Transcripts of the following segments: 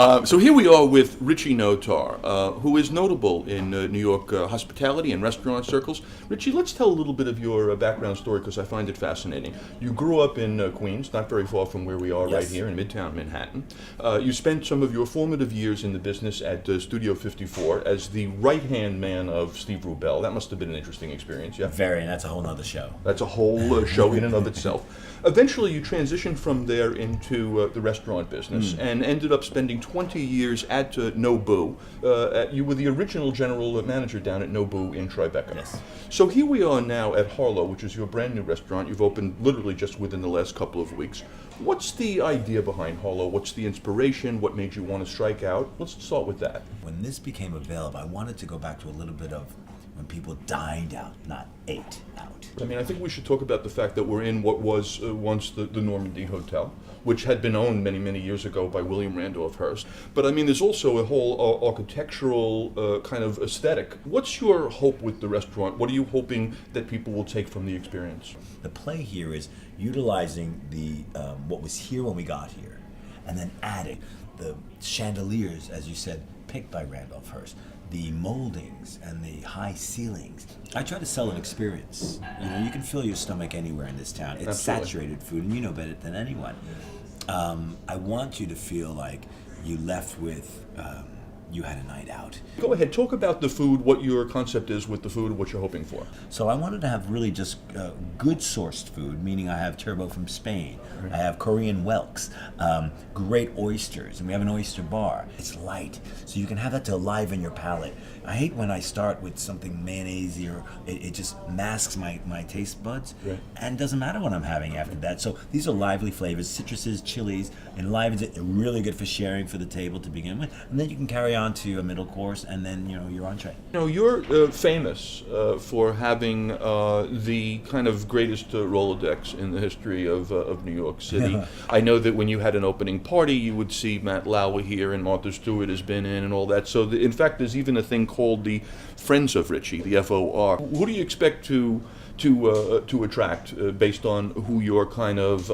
So here we are with Richie Notar, who is notable in New York hospitality and restaurant circles. Richie, let's tell a little bit of your background story because I find it fascinating. You grew up in Queens, not very far from where we are right here in Midtown Manhattan. You spent some of your formative years in the business at Studio 54 as the right-hand man of Steve Rubell. That must have been an interesting experience, yeah? Very, and that's a whole nother show. That's a whole show in and of itself. Eventually, you transitioned from there into the restaurant business and ended up spending 20 years at Nobu. You were the original general manager down at Nobu in Tribeca. Yes. So here we are now at Harlow, which is your brand new restaurant. You've opened literally just within the last couple of weeks. What's the idea behind Harlow? What's the inspiration? What made you want to strike out? Let's start with that. When this became available, I wanted to go back to a little bit of when people dined out, not ate out. I mean, I think we should talk about the fact that we're in what was once the Normandy Hotel, which had been owned many, many years ago by William Randolph Hearst. But I mean, there's also a whole architectural kind of aesthetic. What's your hope with the restaurant? What are you hoping that people will take from the experience? The play here is utilizing the what was here when we got here, and then adding the chandeliers, as you said, picked by Randolph Hearst, the moldings and the high ceilings. I try to sell an experience. You know, you can fill your stomach anywhere in this town. It's Absolutely. Saturated food, and you know better than anyone. I want you to feel like you left with, you had a night out. Go ahead, talk about the food, what your concept is with the food, what you're hoping for. So I wanted to have really just good sourced food, meaning I have turbot from Spain, I have Korean whelks, great oysters, and we have an oyster bar. It's light, so you can have that to liven your palate. I hate when I start with something mayonnaise-y or it just masks my taste buds, and doesn't matter what I'm having after that. So these are lively flavors, citruses, chilies, enlivens it, really good for sharing for the table to begin with, and then you can carry on to a middle course, and then your entree. You know, you're famous for having the kind of greatest Rolodex in the history of New York City. I know that when you had an opening party, you would see Matt Lauer here, and Martha Stewart has been in, and all that. So, in fact, there's even a thing called the Friends of Richie, the FOR. Who do you expect to attract based on who your kind of,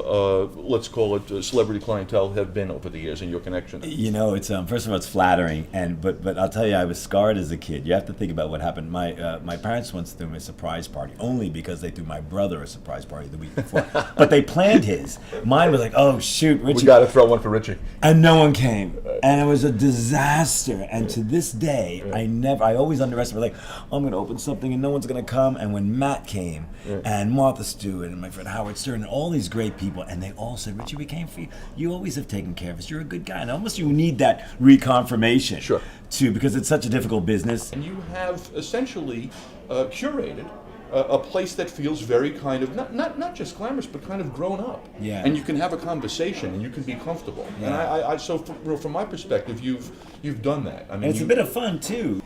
let's call it, celebrity clientele have been over the years and your connection? You know, it's first of all, it's flattering, but I'll tell you, I was scarred as a kid. You have to think about what happened. My parents once threw me a surprise party, only because they threw my brother a surprise party the week before. But they planned his. Mine was like, oh shoot, Richie. We got to throw one for Richie. And no one came, and it was a disaster. And to this day, I always underestimate, like, oh, I'm going to open something and no one's going to come. And when Matt came, and Martha Stewart and my friend Howard Stern and all these great people, and they all said, Richie, we came for you. You always have taken care of us. You're a good guy. And almost you need that reconfirmation, too, because it's such a difficult business. And you have essentially curated a place that feels very kind of not just glamorous, but kind of grown up. Yeah. And you can have a conversation, and you can be comfortable. Yeah. And I so from my perspective, you've done that. I mean, And it's a bit of fun too.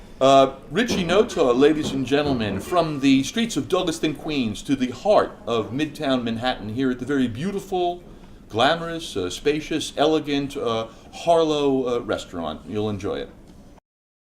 Richie Notar, ladies and gentlemen, from the streets of Douglaston, Queens, to the heart of Midtown Manhattan, here at the very beautiful, glamorous, spacious, elegant Harlow restaurant. You'll enjoy it.